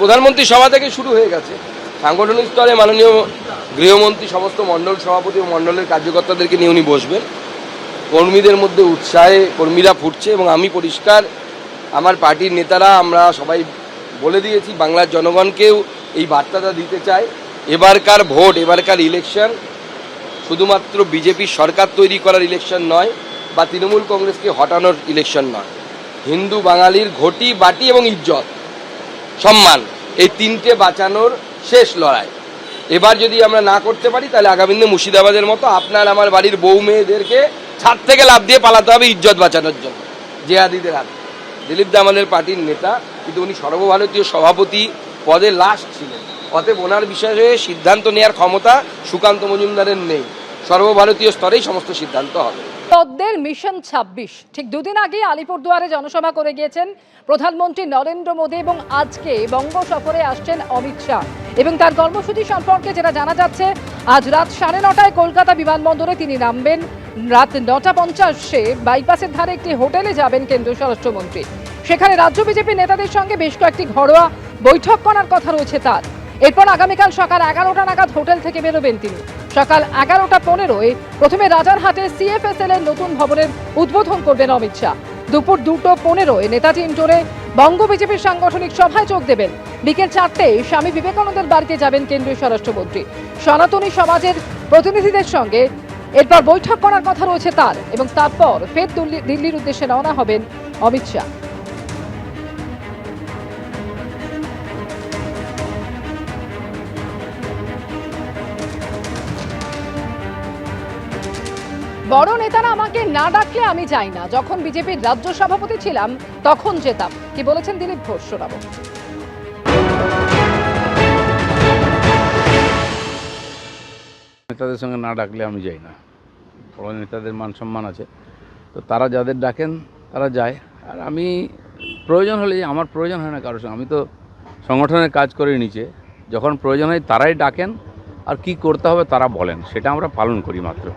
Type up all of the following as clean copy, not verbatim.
প্রধানমন্ত্রী সভা থেকে শুরু হয়ে গেছে। সাংগঠনিক স্তরে মাননীয় গৃহমন্ত্রী সমস্ত মণ্ডল সভাপতি ও মণ্ডলের কার্যকর্তাদেরকে নিয়ে উনি বসবেন। কর্মীদের মধ্যে উৎসাহে কর্মীরা ফুটছে এবং আমি পরিষ্কার আমার পার্টির নেতারা আমরা সবাই বলে দিয়েছি, বাংলার জনগণকেও এই বার্তাটা দিতে চাই। এবারকার ভোট, এবারকার ইলেকশন শুধুমাত্র বিজেপির সরকার তৈরি করার ইলেকশন নয় বা তৃণমূল কংগ্রেসকে হটানোর ইলেকশন নয়। হিন্দু বাঙালির ঘটি বাটি এবং ইজ্জত সম্মান এই তিনটে বাঁচানোর শেষ লড়াই। এবার যদি আমরা না করতে পারি তাহলে আগামী দিনে মুর্শিদাবাদের মতো আপনার আমার বাড়ির বউ মেয়েদেরকে ছাদ থেকে লাফ দিয়ে পালাতে হবে ইজ্জত বাঁচানোর জন্য জেহাদিদের হাতে। দিলীপ দা আমাদের পার্টির নেতা, কিন্তু উনি সর্বভারতীয় সভাপতি পদে লাস্ট ছিলেন, অতএব ওনার বিষয়ে সিদ্ধান্ত নেওয়ার ক্ষমতা সুকান্ত মজুমদারের নেই। সর্বভারতীয় স্তরেই সমস্ত সিদ্ধান্ত হবে। পদ্মের মিশন ২৬ ঠিক দুদিন আগে আলিপুরদুয়ারে জনসভা করে গিয়েছেন প্রধানমন্ত্রী নরেন্দ্র মোদী এবং আজকে বঙ্গ সফরে আসছেন অমিত শাহ এবং তার কর্মসূচি সম্পর্কে যেটা জানা যাচ্ছে, আজ রাত ৯:৩০ কলকাতা বিমানবন্দরে তিনি নামবেন। রাত ৯:৫০ বাইপাসের ধারে একটি হোটেলে যাবেন কেন্দ্রীয় স্বরাষ্ট্রমন্ত্রী। সেখানে রাজ্য বিজেপি নেতাদের সঙ্গে বেশ কয়েকটি ঘরোয়া বৈঠক করার কথা রয়েছে তার। এরপর আগামীকাল সকাল ১১টা নাগাদ হোটেল থেকে বেরোবেন তিনি। সকাল ১১:১৫ প্রথমে রাজারহাটে সিএফএসএল এর নতুন ভবনের উদ্বোধন করবেন অমিত শাহ। দুপুর ২:১৫ নেতাজি ইন্ডোরে বঙ্গ বিজেপির সাংগঠনিক সভায় যোগ দেবেন। বিকেল ৪টায় স্বামী বিবেকানন্দের বাড়িতে যাবেন কেন্দ্রীয় স্বরাষ্ট্রমন্ত্রী। সনাতনী সমাজের প্রতিনিধিদের সঙ্গে এরপর বৈঠক করার কথা রয়েছে তার এবং তারপর ফের দিল্লির উদ্দেশ্যে রওনা হবেন অমিত শাহ। বড় নেতারা আমাকে না ডাকলে আমি যাই না। যখন বিজেপির রাজ্য সভাপতি ছিলাম তখন যেতাম, কি বলেছেন দিলীপ ঘোষ শোনাবো। নেতাদের সঙ্গে না ডাকলে আমি যাই না। বড় নেতাদের মান সম্মান আছে, তো তারা যাদের ডাকেন তারা যায়। আর আমি প্রয়োজন হলে, আমার প্রয়োজন হয় না কারোর সঙ্গে, আমি তো সংগঠনের কাজ করে নিচে, যখন প্রয়োজন হয় তারাই ডাকেন আর কি করতে হবে তারা বলেন, সেটা আমরা পালন করি মাত্র।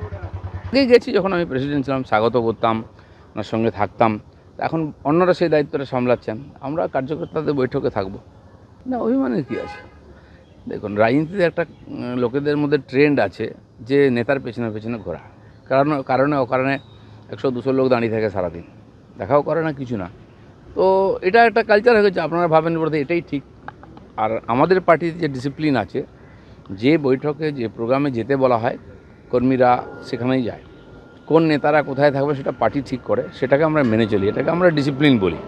আগে গেছি যখন আমি প্রেসিডেন্ট ছিলাম, স্বাগত করতাম, ওনার সঙ্গে থাকতাম। এখন অন্যরা সেই দায়িত্বটা সামলাচ্ছেন, আমরা কার্যকর্তাদের বৈঠকে থাকবো না। অভিমানের কী আছে? দেখুন, রাজনীতিতে একটা লোকেদের মধ্যে ট্রেন্ড আছে যে নেতার পেছনে পেছনে ঘোরা, কারণে অকারণে ১০০-২০০ লোক দাঁড়িয়ে থাকে সারাদিন, দেখাও করে না, কিছু না। তো এটা একটা কালচার হয়ে গেছে, আপনারা ভাবেন বলতে এটাই ঠিক। আর আমাদের পার্টিতে যে ডিসিপ্লিন আছে, যে বৈঠকে যে প্রোগ্রামে যেতে বলা হয় কর্মীরা সেখানেই যায়। কোন নেতারা কোথায় থাকবে সেটা পার্টি ঠিক করে, সেটাকে আমরা মেনে চলি, এটাকে আমরা ডিসিপ্লিন বলি।